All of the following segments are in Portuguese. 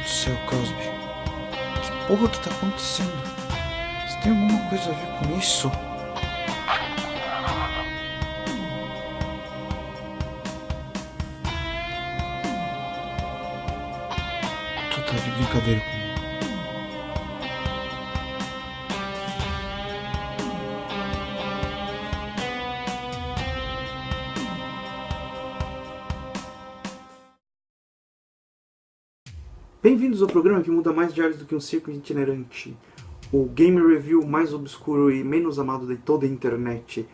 céu, Cosby. Que porra que tá acontecendo? Você tem alguma coisa a ver com isso? Tu tá de brincadeira comigo. Bem-vindos ao programa que muda mais diários do que um circo itinerante. O game review mais obscuro e menos amado de toda a internet.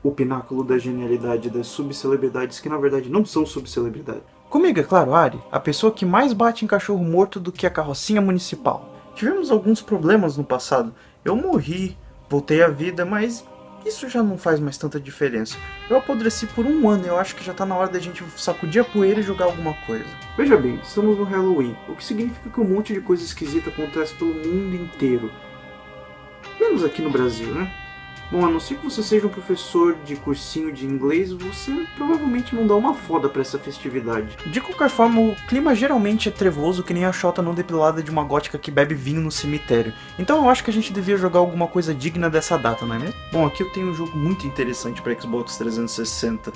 O pináculo da genialidade das subcelebridades que na verdade não são subcelebridades. Comigo, é claro, Ari, a pessoa que mais bate em cachorro morto do que a carrocinha municipal. Tivemos alguns problemas no passado. Eu morri, voltei à vida, mas isso já não faz mais tanta diferença. Eu apodreci por um ano e eu acho que já tá na hora da gente sacudir a poeira e jogar alguma coisa. Veja bem, estamos no Halloween, o que significa que um monte de coisa esquisita acontece pelo mundo inteiro. Menos aqui no Brasil, né? Bom, a não ser que você seja um professor de cursinho de inglês, você provavelmente não dá uma foda pra essa festividade. De qualquer forma, o clima geralmente é trevoso que nem a chota não depilada de uma gótica que bebe vinho no cemitério. Então eu acho que a gente devia jogar alguma coisa digna dessa data, não é mesmo? Bom, aqui eu tenho um jogo muito interessante pra Xbox 360.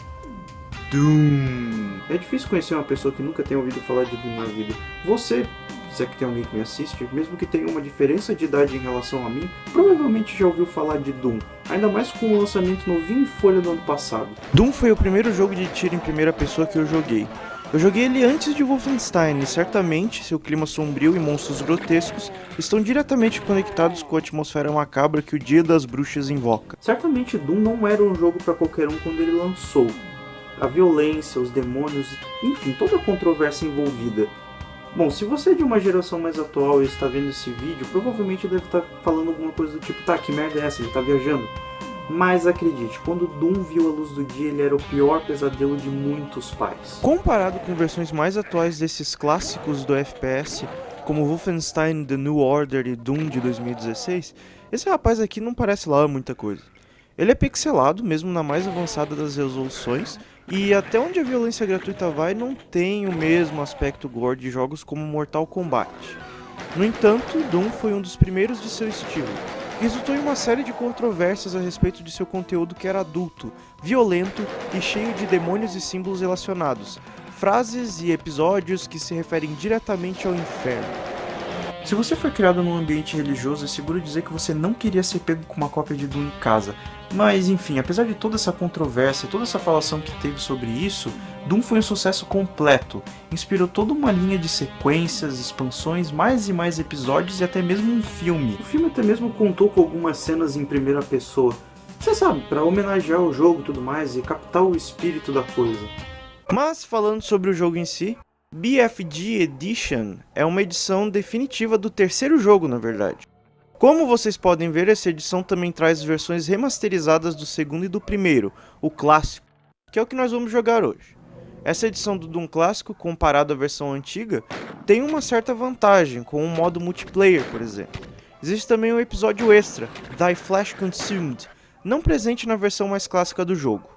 Doom. É difícil conhecer uma pessoa que nunca tenha ouvido falar de Doom na vida. Você, se é que tem alguém que me assiste, mesmo que tenha uma diferença de idade em relação a mim, provavelmente já ouviu falar de Doom, ainda mais com o lançamento novinho em folha do ano passado. Doom foi o primeiro jogo de tiro em primeira pessoa que eu joguei. Eu joguei ele antes de Wolfenstein e certamente seu clima sombrio e monstros grotescos estão diretamente conectados com a atmosfera macabra que o Dia das Bruxas invoca. Certamente Doom não era um jogo para qualquer um quando ele lançou. A violência, os demônios, enfim, toda a controvérsia envolvida. Bom, se você é de uma geração mais atual e está vendo esse vídeo, provavelmente deve estar falando alguma coisa do tipo, tá, que merda é essa, ele tá viajando? Mas acredite, quando Doom viu a luz do dia, ele era o pior pesadelo de muitos pais. Comparado com versões mais atuais desses clássicos do FPS, como Wolfenstein The New Order e Doom de 2016, esse rapaz aqui não parece lá muita coisa. Ele é pixelado, mesmo na mais avançada das resoluções, e até onde a violência gratuita vai, não tem o mesmo aspecto gore de jogos como Mortal Kombat. No entanto, Doom foi um dos primeiros de seu estilo, que resultou em uma série de controvérsias a respeito de seu conteúdo que era adulto, violento e cheio de demônios e símbolos relacionados, frases e episódios que se referem diretamente ao inferno. Se você foi criado num ambiente religioso, é seguro dizer que você não queria ser pego com uma cópia de Doom em casa. Mas enfim, apesar de toda essa controvérsia e toda essa falação que teve sobre isso, Doom foi um sucesso completo. Inspirou toda uma linha de sequências, expansões, mais e mais episódios e até mesmo um filme. O filme até mesmo contou com algumas cenas em primeira pessoa. Você sabe, para homenagear o jogo e tudo mais e captar o espírito da coisa. Mas falando sobre o jogo em si, BFG Edition é uma edição definitiva do terceiro jogo, na verdade. Como vocês podem ver, essa edição também traz versões remasterizadas do segundo e do primeiro, o clássico, que é o que nós vamos jogar hoje. Essa edição do Doom clássico, comparado à versão antiga, tem uma certa vantagem, com um modo multiplayer, por exemplo. Existe também um episódio extra, Thy Flesh Consumed, não presente na versão mais clássica do jogo.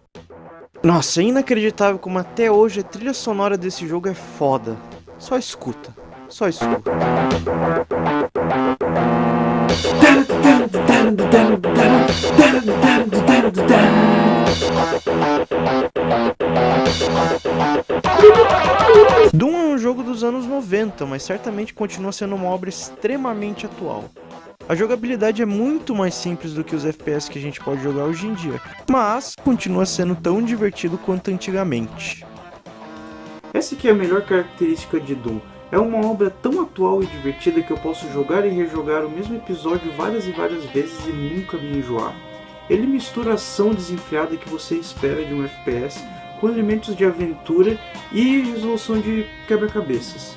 Nossa, é inacreditável como até hoje a trilha sonora desse jogo é foda. Só escuta, só escuta. Doom é um jogo dos anos 90, mas certamente continua sendo uma obra extremamente atual. A jogabilidade é muito mais simples do que os FPS que a gente pode jogar hoje em dia, mas continua sendo tão divertido quanto antigamente. Essa aqui é a melhor característica de Doom. É uma obra tão atual e divertida que eu posso jogar e rejogar o mesmo episódio várias e várias vezes e nunca me enjoar. Ele mistura a ação desenfreada que você espera de um FPS com elementos de aventura e resolução de quebra-cabeças.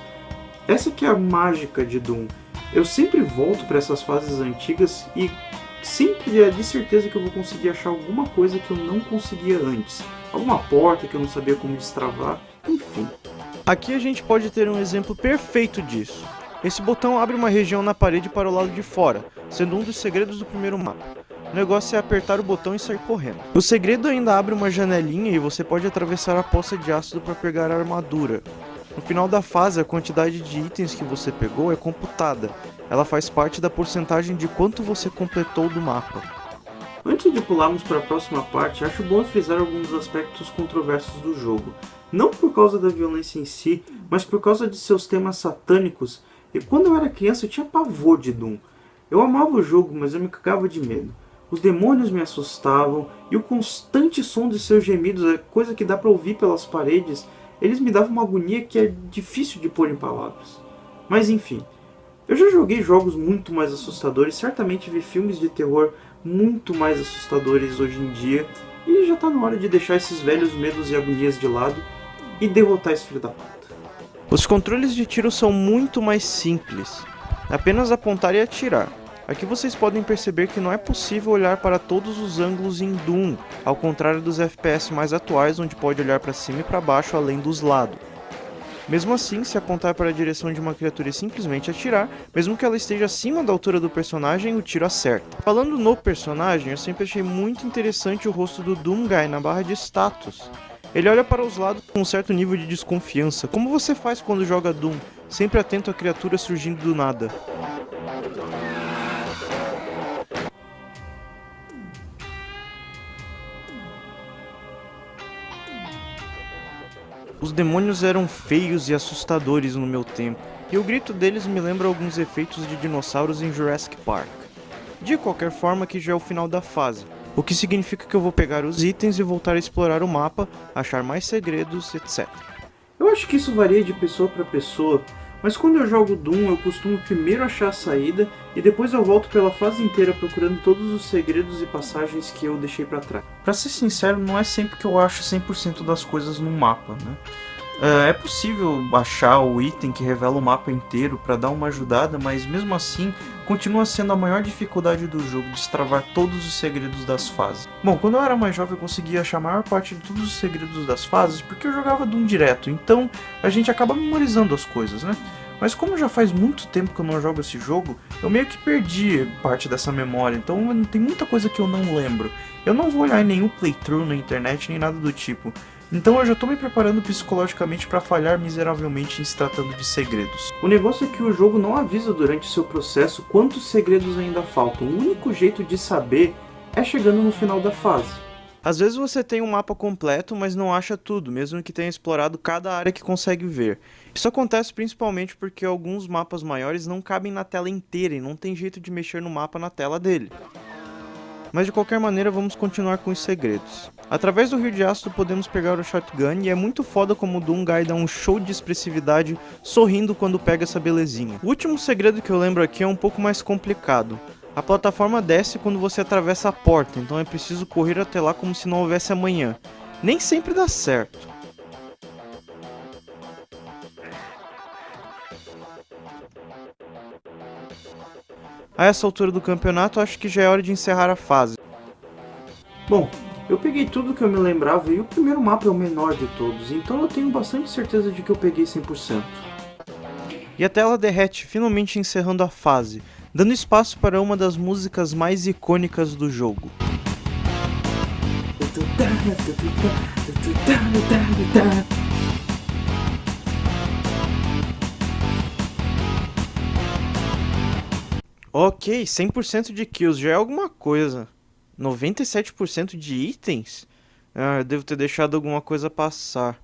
Essa aqui é a mágica de Doom. Eu sempre volto para essas fases antigas e sempre é de certeza que eu vou conseguir achar alguma coisa que eu não conseguia antes. Alguma porta que eu não sabia como destravar, enfim. Aqui a gente pode ter um exemplo perfeito disso. Esse botão abre uma região na parede para o lado de fora, sendo um dos segredos do primeiro mapa. O negócio é apertar o botão e sair correndo. O segredo ainda abre uma janelinha e você pode atravessar a poça de ácido para pegar a armadura. No final da fase, a quantidade de itens que você pegou é computada. Ela faz parte da porcentagem de quanto você completou do mapa. Antes de pularmos para a próxima parte, acho bom frisar alguns aspectos controversos do jogo. Não por causa da violência em si, mas por causa de seus temas satânicos. E quando eu era criança eu tinha pavor de Doom. Eu amava o jogo, mas eu me cagava de medo. Os demônios me assustavam, e o constante som de seus gemidos, a coisa que dá para ouvir pelas paredes, eles me davam uma agonia que é difícil de pôr em palavras. Mas enfim, eu já joguei jogos muito mais assustadores, certamente vi filmes de terror muito mais assustadores hoje em dia, e já tá na hora de deixar esses velhos medos e agonias de lado e derrotar esse filho da puta. Os controles de tiro são muito mais simples. Apenas apontar e atirar. Aqui vocês podem perceber que não é possível olhar para todos os ângulos em Doom, ao contrário dos FPS mais atuais, onde pode olhar para cima e para baixo além dos lados. Mesmo assim, se apontar para a direção de uma criatura e simplesmente atirar, mesmo que ela esteja acima da altura do personagem, o tiro acerta. Falando no personagem, eu sempre achei muito interessante o rosto do Doom Guy na barra de status. Ele olha para os lados com um certo nível de desconfiança, como você faz quando joga Doom, sempre atento à criatura surgindo do nada. Os demônios eram feios e assustadores no meu tempo, e o grito deles me lembra alguns efeitos de dinossauros em Jurassic Park. De qualquer forma, que já é o final da fase, o que significa que eu vou pegar os itens e voltar a explorar o mapa, achar mais segredos, etc. Eu acho que isso varia de pessoa para pessoa, mas quando eu jogo Doom eu costumo primeiro achar a saída e depois eu volto pela fase inteira procurando todos os segredos e passagens que eu deixei para trás. Pra ser sincero, não é sempre que eu acho 100% das coisas no mapa, né? É possível achar o item que revela o mapa inteiro para dar uma ajudada, mas mesmo assim continua sendo a maior dificuldade do jogo destravar todos os segredos das fases. Bom, quando eu era mais jovem eu conseguia achar a maior parte de todos os segredos das fases porque eu jogava Doom direto, então a gente acaba memorizando as coisas, né? Mas como já faz muito tempo que eu não jogo esse jogo, eu meio que perdi parte dessa memória, então tem muita coisa que eu não lembro. Eu não vou olhar em nenhum playthrough na internet nem nada do tipo. Então eu já tô me preparando psicologicamente para falhar miseravelmente em se tratando de segredos. O negócio é que o jogo não avisa durante o seu processo quantos segredos ainda faltam. O único jeito de saber é chegando no final da fase. Às vezes você tem um mapa completo, mas não acha tudo, mesmo que tenha explorado cada área que consegue ver. Isso acontece principalmente porque alguns mapas maiores não cabem na tela inteira e não tem jeito de mexer no mapa na tela dele. Mas de qualquer maneira vamos continuar com os segredos. Através do Rio de Ácido podemos pegar o Shotgun e é muito foda como o Doom Guy dá um show de expressividade sorrindo quando pega essa belezinha. O último segredo que eu lembro aqui é um pouco mais complicado. A plataforma desce quando você atravessa a porta, então é preciso correr até lá como se não houvesse amanhã. Nem sempre dá certo. A essa altura do campeonato, acho que já é hora de encerrar a fase. Bom, eu peguei tudo que eu me lembrava e o primeiro mapa é o menor de todos, então eu tenho bastante certeza de que eu peguei 100%. E a tela derrete, finalmente encerrando a fase, dando espaço para uma das músicas mais icônicas do jogo. Ok, 100% de kills já é alguma coisa. 97% de itens? Eu devo ter deixado alguma coisa passar.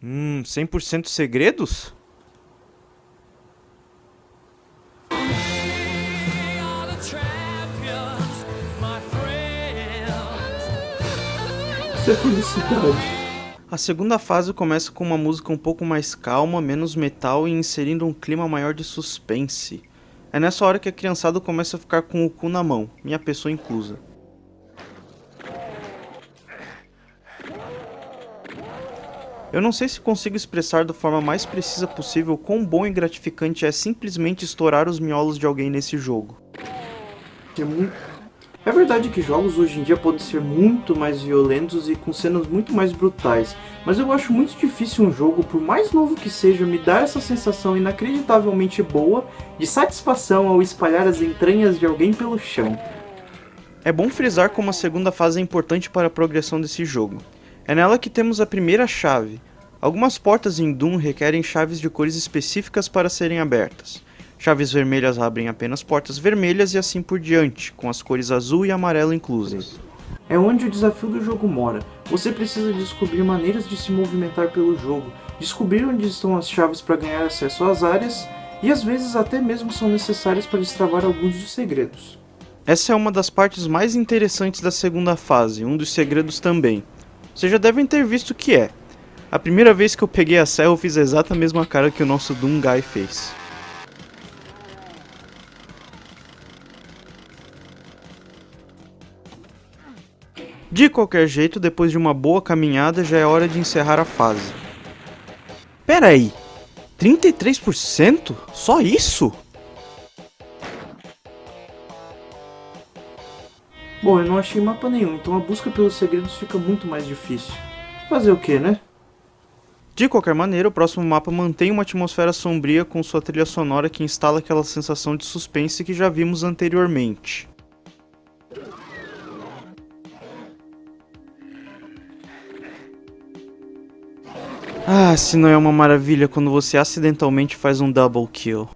100% segredos? Isso é felicidade. A segunda fase começa com uma música um pouco mais calma, menos metal e inserindo um clima maior de suspense. É nessa hora que a criançada começa a ficar com o cu na mão, minha pessoa inclusa. Eu não sei se consigo expressar da forma mais precisa possível quão bom e gratificante é simplesmente estourar os miolos de alguém nesse jogo. É verdade que jogos hoje em dia podem ser muito mais violentos e com cenas muito mais brutais, mas eu acho muito difícil um jogo, por mais novo que seja, me dar essa sensação inacreditavelmente boa de satisfação ao espalhar as entranhas de alguém pelo chão. É bom frisar como a segunda fase é importante para a progressão desse jogo. É nela que temos a primeira chave. Algumas portas em Doom requerem chaves de cores específicas para serem abertas. Chaves vermelhas abrem apenas portas vermelhas e assim por diante, com as cores azul e amarelo inclusas. É onde o desafio do jogo mora. Você precisa descobrir maneiras de se movimentar pelo jogo, descobrir onde estão as chaves para ganhar acesso às áreas, e às vezes até mesmo são necessárias para destravar alguns dos segredos. Essa é uma das partes mais interessantes da segunda fase, um dos segredos também. Vocês já devem ter visto o que é. A primeira vez que eu peguei a Cell eu fiz a exata mesma cara que o nosso Doom Guy fez. De qualquer jeito, depois de uma boa caminhada, já é hora de encerrar a fase. Pera aí, 33%? Só isso? Bom, eu não achei mapa nenhum, então a busca pelos segredos fica muito mais difícil. Fazer o que, né? De qualquer maneira, o próximo mapa mantém uma atmosfera sombria com sua trilha sonora que instala aquela sensação de suspense que já vimos anteriormente. Ah, se não é uma maravilha quando você acidentalmente faz um double kill.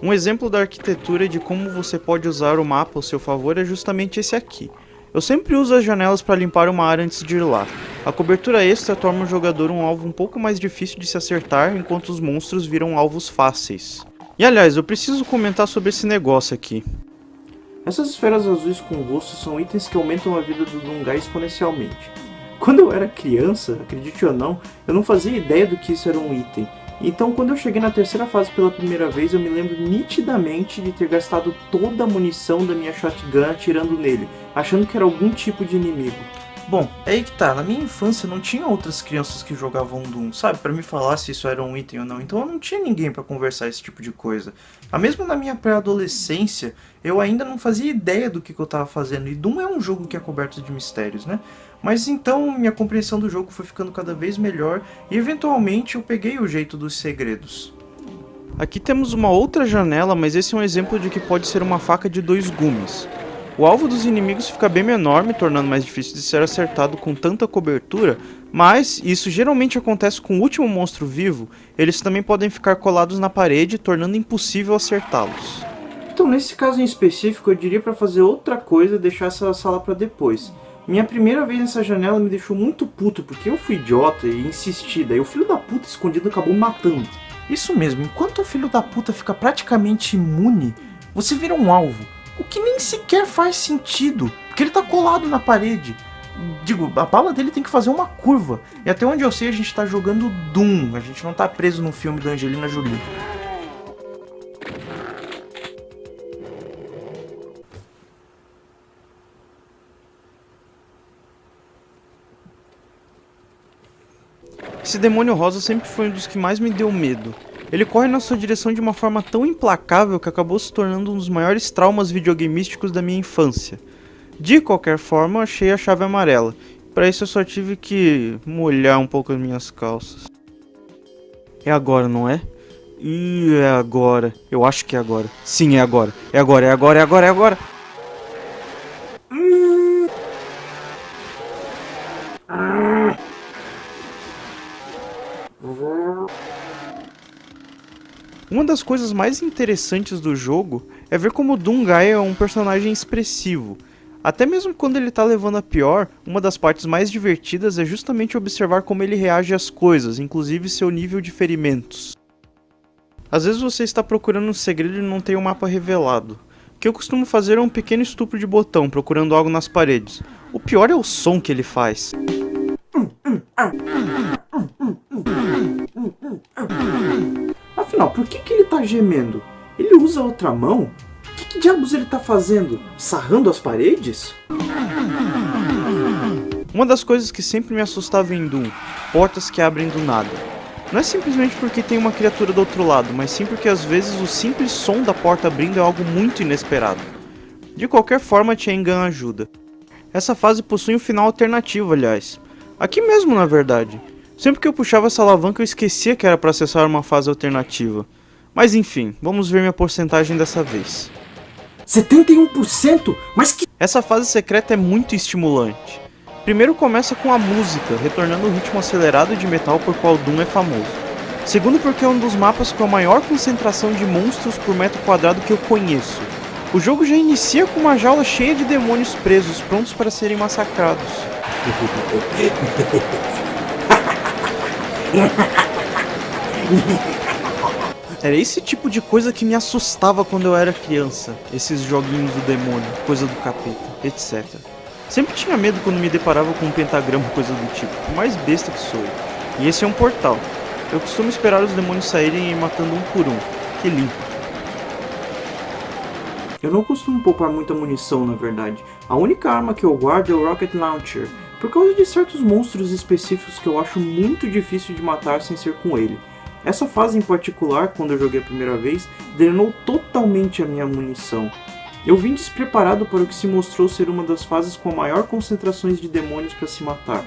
Um exemplo da arquitetura e de como você pode usar o mapa ao seu favor é justamente esse aqui. Eu sempre uso as janelas para limpar uma área antes de ir lá. A cobertura extra torna o jogador um alvo um pouco mais difícil de se acertar, enquanto os monstros viram alvos fáceis. E aliás, eu preciso comentar sobre esse negócio aqui. Essas esferas azuis com rosto são itens que aumentam a vida do Doom Guy exponencialmente. Quando eu era criança, acredite ou não, eu não fazia ideia do que isso era um item. Então, quando eu cheguei na terceira fase pela primeira vez, eu me lembro nitidamente de ter gastado toda a munição da minha shotgun atirando nele, achando que era algum tipo de inimigo. Bom, é aí que tá, na minha infância não tinha outras crianças que jogavam Doom, sabe, pra me falar se isso era um item ou não, então eu não tinha ninguém pra conversar esse tipo de coisa. Mas mesmo na minha pré-adolescência, eu ainda não fazia ideia do que eu tava fazendo, e Doom é um jogo que é coberto de mistérios, né? Mas então minha compreensão do jogo foi ficando cada vez melhor, e eventualmente eu peguei o jeito dos segredos. Aqui temos uma outra janela, mas esse é um exemplo de que pode ser uma faca de dois gumes. O alvo dos inimigos fica bem menor, me tornando mais difícil de ser acertado com tanta cobertura, mas isso geralmente acontece com o último monstro vivo, eles também podem ficar colados na parede, tornando impossível acertá-los. Então nesse caso em específico eu diria pra fazer outra coisa e deixar essa sala pra depois. Minha primeira vez nessa janela me deixou muito puto, porque eu fui idiota e insisti, daí o filho da puta escondido acabou me matando. Isso mesmo, enquanto o filho da puta fica praticamente imune, você vira um alvo. O que nem sequer faz sentido, porque ele tá colado na parede. Digo, a bala dele tem que fazer uma curva. E até onde eu sei a gente tá jogando Doom, a gente não tá preso num filme da Angelina Jolie. Esse demônio rosa sempre foi um dos que mais me deu medo. Ele corre na sua direção de uma forma tão implacável que acabou se tornando um dos maiores traumas videogameísticos da minha infância. De qualquer forma, achei a chave amarela. Para isso eu só tive que molhar um pouco as minhas calças. É agora, não é? É agora. Eu acho que é agora. Sim, é agora. É agora, é agora, é agora, é agora. Uma das coisas mais interessantes do jogo é ver como o Doom Guy é um personagem expressivo. Até mesmo quando ele tá levando a pior, uma das partes mais divertidas é justamente observar como ele reage às coisas, inclusive seu nível de ferimentos. Às vezes você está procurando um segredo e não tem o mapa revelado. O que eu costumo fazer é um pequeno estupro de botão, procurando algo nas paredes. O pior é o som que ele faz. Afinal, por que ele tá gemendo? Ele usa a outra mão? O que diabos ele tá fazendo? Sarrando as paredes? Uma das coisas que sempre me assustava em Doom, portas que abrem do nada. Não é simplesmente porque tem uma criatura do outro lado, mas sim porque às vezes o simples som da porta abrindo é algo muito inesperado. De qualquer forma, Chaingun ajuda. Essa fase possui um final alternativo, aliás. Aqui mesmo, na verdade. Sempre que eu puxava essa alavanca eu esquecia que era para acessar uma fase alternativa. Mas enfim, vamos ver minha porcentagem dessa vez. 71%? Mas que... Essa fase secreta é muito estimulante. Primeiro começa com a música, retornando o ritmo acelerado de metal por qual Doom é famoso. Segundo porque é um dos mapas com a maior concentração de monstros por metro quadrado que eu conheço. O jogo já inicia com uma jaula cheia de demônios presos, prontos para serem massacrados. Era esse tipo de coisa que me assustava quando eu era criança. Esses joguinhos do demônio, coisa do capeta, etc. Sempre tinha medo quando me deparava com um pentagrama ou coisa do tipo, por mais besta que sou. E esse é um portal. Eu costumo esperar os demônios saírem e ir matando um por um. Que limpo. Eu não costumo poupar muita munição, na verdade. A única arma que eu guardo é o Rocket Launcher, por causa de certos monstros específicos que eu acho muito difícil de matar sem ser com ele. Essa fase em particular, quando eu joguei a primeira vez, drenou totalmente a minha munição. Eu vim despreparado para o que se mostrou ser uma das fases com a maior concentrações de demônios para se matar.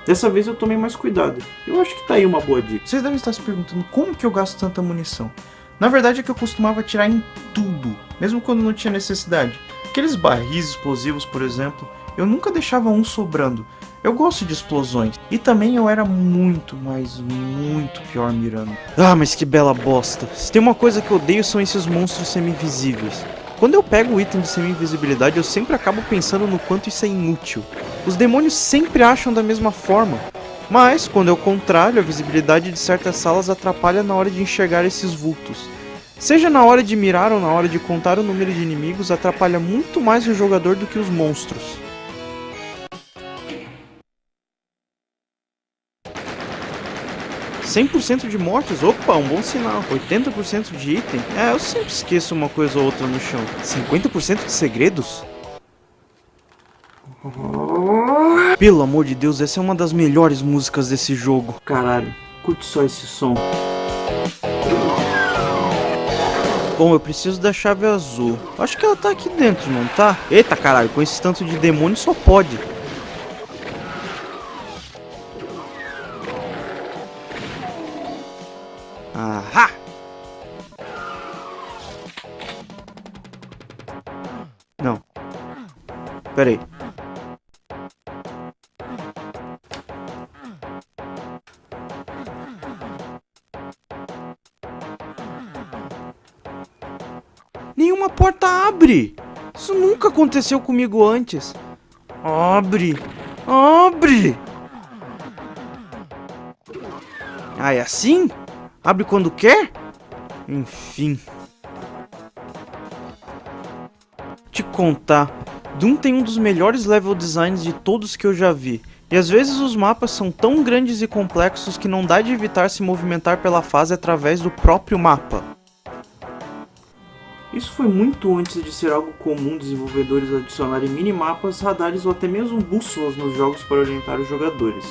Dessa vez eu tomei mais cuidado. Eu acho que tá aí uma boa dica. Vocês devem estar se perguntando como que eu gasto tanta munição. Na verdade é que eu costumava atirar em tudo, mesmo quando não tinha necessidade. Aqueles barris explosivos, por exemplo, eu nunca deixava um sobrando. Eu gosto de explosões. E também eu era muito, mas muito pior mirando. Ah, mas que bela bosta. Se tem uma coisa que eu odeio são esses monstros semi-invisíveis. Quando eu pego o item de semi-invisibilidade, eu sempre acabo pensando no quanto isso é inútil. Os demônios sempre acham da mesma forma. Mas, quando é o contrário, a visibilidade de certas salas atrapalha na hora de enxergar esses vultos. Seja na hora de mirar ou na hora de contar o número de inimigos, atrapalha muito mais o jogador do que os monstros. "100% de mortes? Opa, um bom sinal. 80% de item? Eu sempre esqueço uma coisa ou outra no chão. 50% de segredos? Pelo amor de Deus, essa é uma das melhores músicas desse jogo. Caralho, curte só esse som. Bom, eu preciso da chave azul. Acho que ela tá aqui dentro, não tá? Eita caralho, com esse tanto de demônio só pode. Ahá! Não. Pera aí. Nenhuma porta abre! Isso nunca aconteceu comigo antes. Abre! Abre! Ah, é assim? Abre quando quer? Enfim. Te contar, Doom tem um dos melhores level designs de todos que eu já vi. E às vezes os mapas são tão grandes e complexos que não dá de evitar se movimentar pela fase através do próprio mapa. Isso foi muito antes de ser algo comum desenvolvedores adicionarem minimapas, radares ou até mesmo bússolas nos jogos para orientar os jogadores.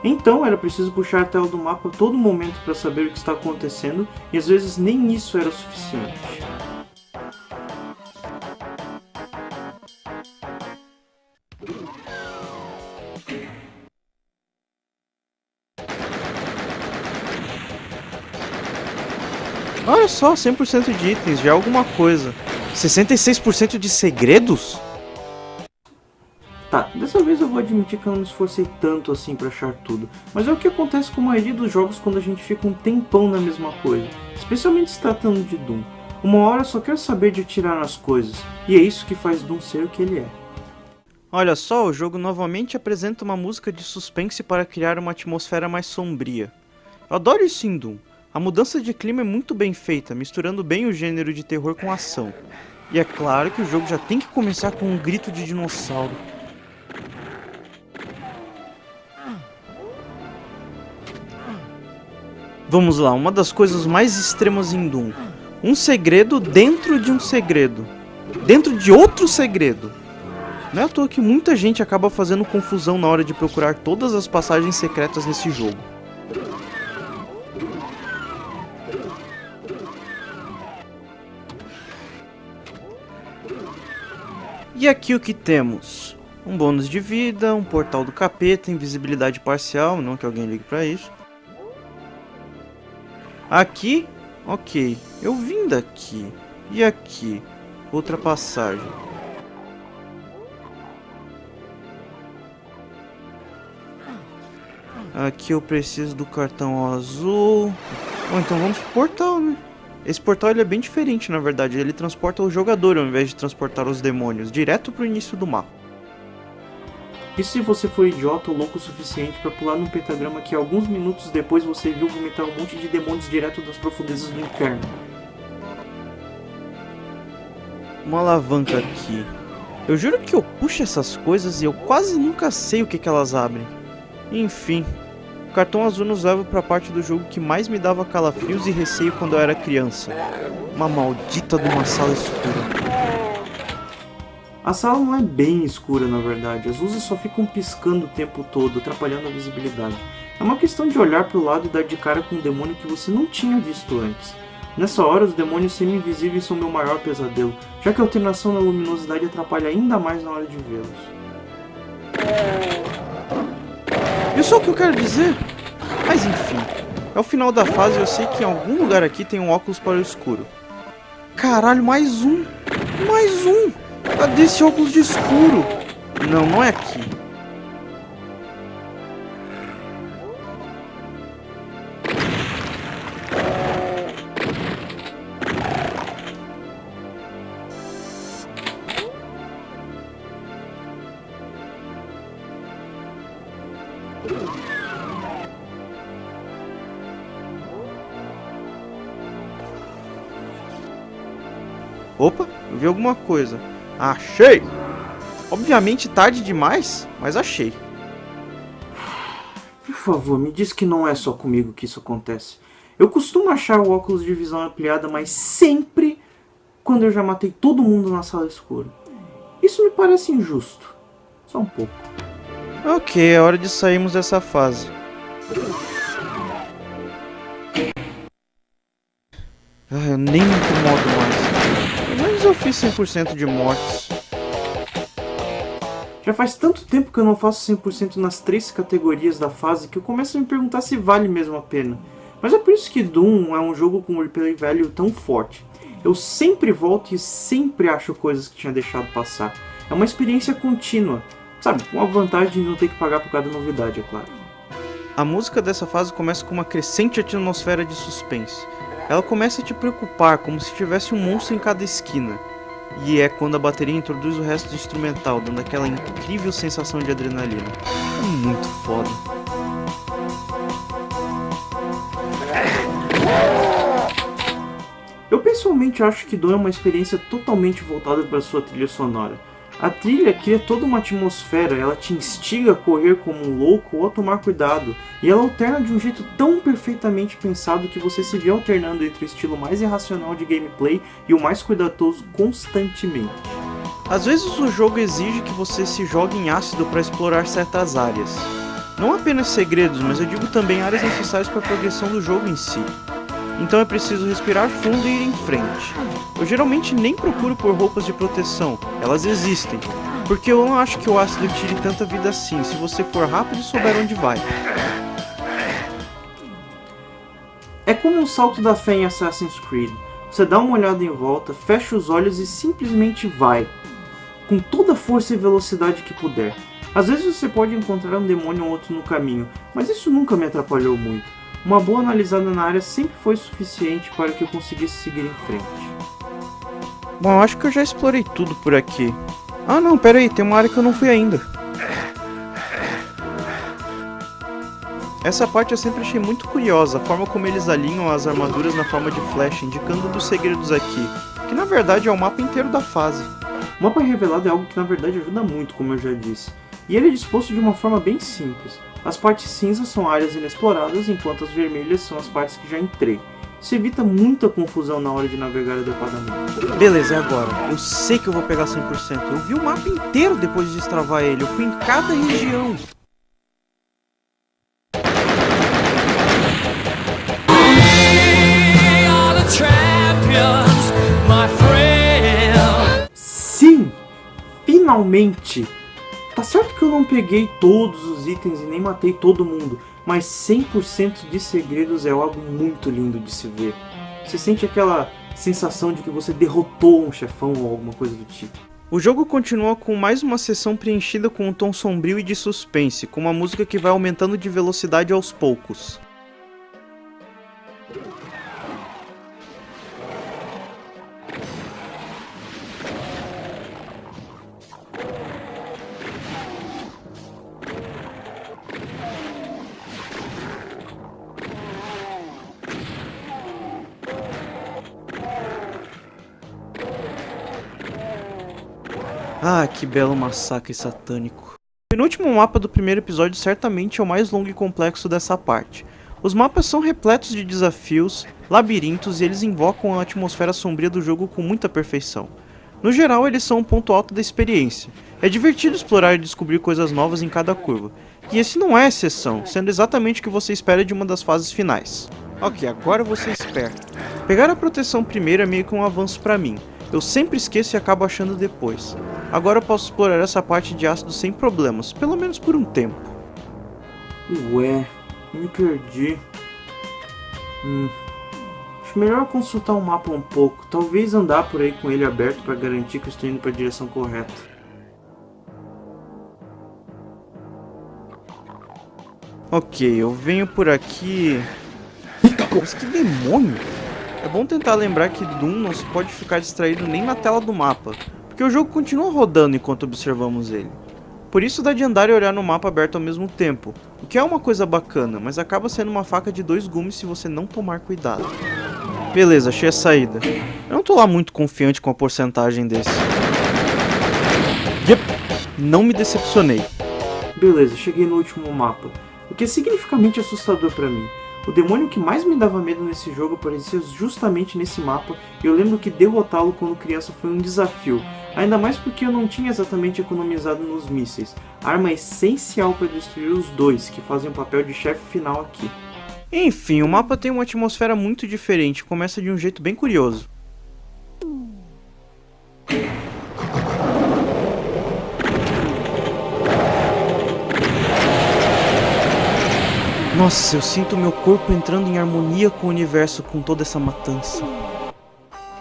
Então era preciso puxar a tela do mapa a todo momento para saber o que está acontecendo, e às vezes nem isso era suficiente. Olha só, 100% de itens, já é alguma coisa. 66% de segredos? Tá, dessa vez eu vou admitir que eu não me esforcei tanto assim pra achar tudo, mas é o que acontece com a maioria dos jogos quando a gente fica um tempão na mesma coisa, especialmente se tratando de Doom. Uma hora eu só quero saber de atirar nas coisas, e é isso que faz Doom ser o que ele é. Olha só, o jogo novamente apresenta uma música de suspense para criar uma atmosfera mais sombria. Eu adoro isso em Doom. A mudança de clima é muito bem feita, misturando bem o gênero de terror com ação. E é claro que o jogo já tem que começar com um grito de dinossauro. Vamos lá, uma das coisas mais extremas em Doom. Um segredo dentro de um segredo. Dentro de outro segredo. Não é à toa que muita gente acaba fazendo confusão na hora de procurar todas as passagens secretas nesse jogo. E aqui o que temos? Um bônus de vida, um portal do capeta, invisibilidade parcial, não que alguém ligue pra isso. Aqui, ok, eu vim daqui. E aqui, outra passagem. Aqui eu preciso do cartão azul. Bom, então vamos pro portal, né? Esse portal ele é bem diferente, na verdade. Ele transporta o jogador ao invés de transportar os demônios, direto pro início do mapa. Isso se você for idiota ou louco o suficiente para pular num pentagrama que alguns minutos depois você viu vomitar um monte de demônios direto das profundezas do inferno. Uma alavanca aqui. Eu juro que eu puxo essas coisas e eu quase nunca sei o que elas abrem. Enfim, o cartão azul nos leva para a parte do jogo que mais me dava calafrios e receio quando eu era criança. Uma maldita de uma sala escura. A sala não é bem escura, na verdade. As luzes só ficam piscando o tempo todo, atrapalhando a visibilidade. É uma questão de olhar para o lado e dar de cara com um demônio que você não tinha visto antes. Nessa hora, os demônios semi-invisíveis são meu maior pesadelo, já que a alteração na luminosidade atrapalha ainda mais na hora de vê-los. Isso é o que eu quero dizer? Mas enfim, é o final da fase e eu sei que em algum lugar aqui tem um óculos para o escuro. Caralho, mais um! Mais um! Cadê esse óculos de escuro? Não, não é aqui. Opa, eu vi alguma coisa. Achei! Obviamente tarde demais, mas achei. Por favor, me diz que não é só comigo que isso acontece. Eu costumo achar o óculos de visão ampliada, mas sempre quando eu já matei todo mundo na sala escura. Isso me parece injusto. Só um pouco. Ok, é hora de sairmos dessa fase. Eu nem me incomodo mais. Pelo menos eu fiz 100% de mortes. Já faz tanto tempo que eu não faço 100% nas 3 categorias da fase que eu começo a me perguntar se vale mesmo a pena. Mas é por isso que Doom é um jogo com um replay value tão forte. Eu sempre volto e sempre acho coisas que tinha deixado passar. É uma experiência contínua, sabe? Com a vantagem de não ter que pagar por cada novidade, é claro. A música dessa fase começa com uma crescente atmosfera de suspense. Ela começa a te preocupar, como se tivesse um monstro em cada esquina. E é quando a bateria introduz o resto do instrumental, dando aquela incrível sensação de adrenalina. É muito foda. Eu pessoalmente acho que Doom é uma experiência totalmente voltada para sua trilha sonora. A trilha cria toda uma atmosfera, ela te instiga a correr como um louco ou a tomar cuidado, e ela alterna de um jeito tão perfeitamente pensado que você se vê alternando entre o estilo mais irracional de gameplay e o mais cuidadoso constantemente. Às vezes o jogo exige que você se jogue em ácido para explorar certas áreas. Não apenas segredos, mas eu digo também áreas necessárias para a progressão do jogo em si. Então é preciso respirar fundo e ir em frente. Eu geralmente nem procuro por roupas de proteção, elas existem, porque eu não acho que o ácido tire tanta vida assim, se você for rápido e souber onde vai. É como um salto da fé em Assassin's Creed. Você dá uma olhada em volta, fecha os olhos e simplesmente vai, com toda a força e velocidade que puder. Às vezes você pode encontrar um demônio ou outro no caminho, mas isso nunca me atrapalhou muito. Uma boa analisada na área sempre foi suficiente para que eu conseguisse seguir em frente. Bom, eu acho que eu já explorei tudo por aqui. Ah não, pera aí, tem uma área que eu não fui ainda. Essa parte eu sempre achei muito curiosa, a forma como eles alinham as armaduras na forma de flecha, indicando um dos segredos aqui, que na verdade é o mapa inteiro da fase. O mapa revelado é algo que na verdade ajuda muito, como eu já disse, e ele é disposto de uma forma bem simples. As partes cinzas são áreas inexploradas, enquanto as vermelhas são as partes que já entrei. Isso evita muita confusão na hora de navegar adequadamente. Beleza, é agora. Eu sei que eu vou pegar 100%. Eu vi o mapa inteiro depois de destravar ele. Eu fui em cada região. Sim! Finalmente! Tá certo que eu não peguei todos os itens e nem matei todo mundo, mas 100% de segredos é algo muito lindo de se ver. Você sente aquela sensação de que você derrotou um chefão ou alguma coisa do tipo. O jogo continua com mais uma sessão preenchida com um tom sombrio e de suspense, com uma música que vai aumentando de velocidade aos poucos. Ah, que belo massacre satânico. O penúltimo mapa do primeiro episódio certamente é o mais longo e complexo dessa parte. Os mapas são repletos de desafios, labirintos e eles invocam a atmosfera sombria do jogo com muita perfeição. No geral, eles são um ponto alto da experiência. É divertido explorar e descobrir coisas novas em cada curva. E esse não é exceção, sendo exatamente o que você espera de uma das fases finais. Ok, agora você é esperto. Pegar a proteção primeiro é meio que um avanço pra mim. Eu sempre esqueço e acabo achando depois. Agora eu posso explorar essa parte de ácido sem problemas, pelo menos por um tempo. Ué, me perdi. Acho melhor consultar o mapa um pouco. Talvez andar por aí com ele aberto para garantir que eu estou indo para a direção correta. Ok, eu venho por aqui... Mas que demônio! É bom tentar lembrar que Doom não se pode ficar distraído nem na tela do mapa, porque o jogo continua rodando enquanto observamos ele. Por isso dá de andar e olhar no mapa aberto ao mesmo tempo, o que é uma coisa bacana, mas acaba sendo uma faca de dois gumes se você não tomar cuidado. Beleza, achei a saída. Eu não tô lá muito confiante com a porcentagem desse. Yep, não me decepcionei. Beleza, cheguei no último mapa, o que é significativamente assustador pra mim. O demônio que mais me dava medo nesse jogo aparecia justamente nesse mapa, e eu lembro que derrotá-lo quando criança foi um desafio, ainda mais porque eu não tinha exatamente economizado nos mísseis, arma essencial para destruir os dois, que fazem o papel de chefe final aqui. Enfim, o mapa tem uma atmosfera muito diferente, começa de um jeito bem curioso. Nossa, eu sinto meu corpo entrando em harmonia com o universo com toda essa matança.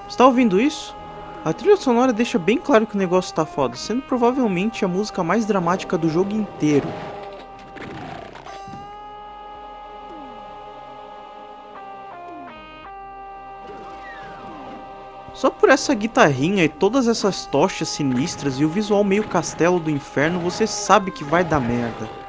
Está ouvindo isso? A trilha sonora deixa bem claro que o negócio tá foda, sendo provavelmente a música mais dramática do jogo inteiro. Só por essa guitarrinha e todas essas tochas sinistras e o visual meio castelo do inferno, você sabe que vai dar merda.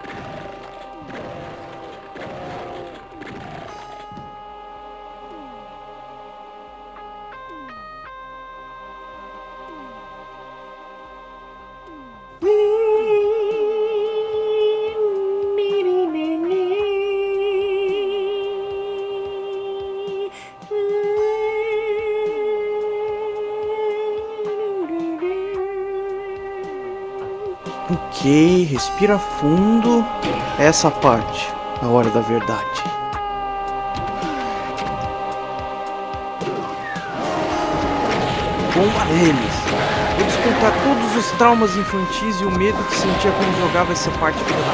Ok, respira fundo. Essa parte, a hora da verdade. Bomba neles. Vou descontar todos os traumas infantis e o medo que sentia quando jogava essa parte filha da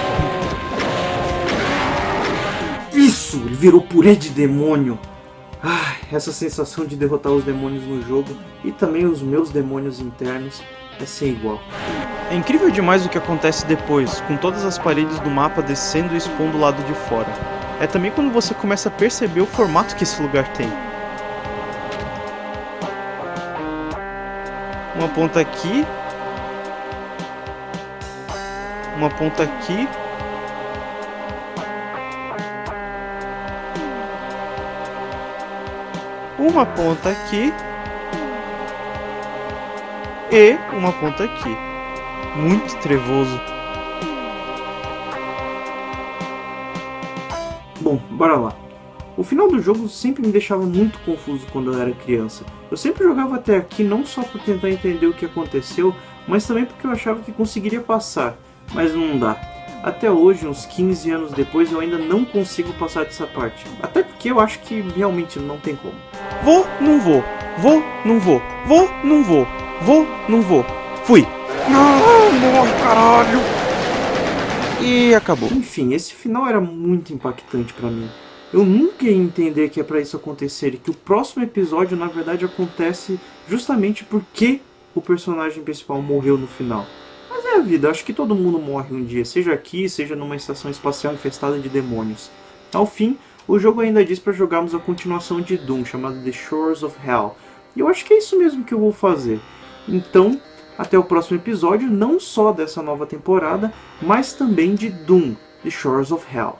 puta. Isso! Ele virou purê de demônio! Ai, essa sensação de derrotar os demônios no jogo e também os meus demônios internos é sem igual. É incrível demais o que acontece depois, com todas as paredes do mapa descendo e expondo o lado de fora. É também quando você começa a perceber o formato que esse lugar tem. Uma ponta aqui. Uma ponta aqui. Uma ponta aqui. E uma ponta aqui. Muito trevoso. Bom, bora lá. O final do jogo sempre me deixava muito confuso quando eu era criança. Eu sempre jogava até aqui não só por tentar entender o que aconteceu, mas também porque eu achava que conseguiria passar, mas não dá. Até hoje, uns 15 anos depois, eu ainda não consigo passar dessa parte. Até porque eu acho que realmente não tem como. Vou, não vou. Vou, não vou. Vou, não vou. Vou, não vou. Fui. Não, morre, caralho. E acabou. Enfim, esse final era muito impactante pra mim. Eu nunca ia entender que é pra isso acontecer e que o próximo episódio, na verdade, acontece justamente porque o personagem principal morreu no final. Mas é a vida, acho que todo mundo morre um dia, seja aqui, seja numa estação espacial infestada de demônios. Ao fim, o jogo ainda diz para jogarmos a continuação de Doom, chamada The Shores of Hell. E eu acho que é isso mesmo que eu vou fazer. Então, até o próximo episódio, não só dessa nova temporada, mas também de Doom, The Shores of Hell.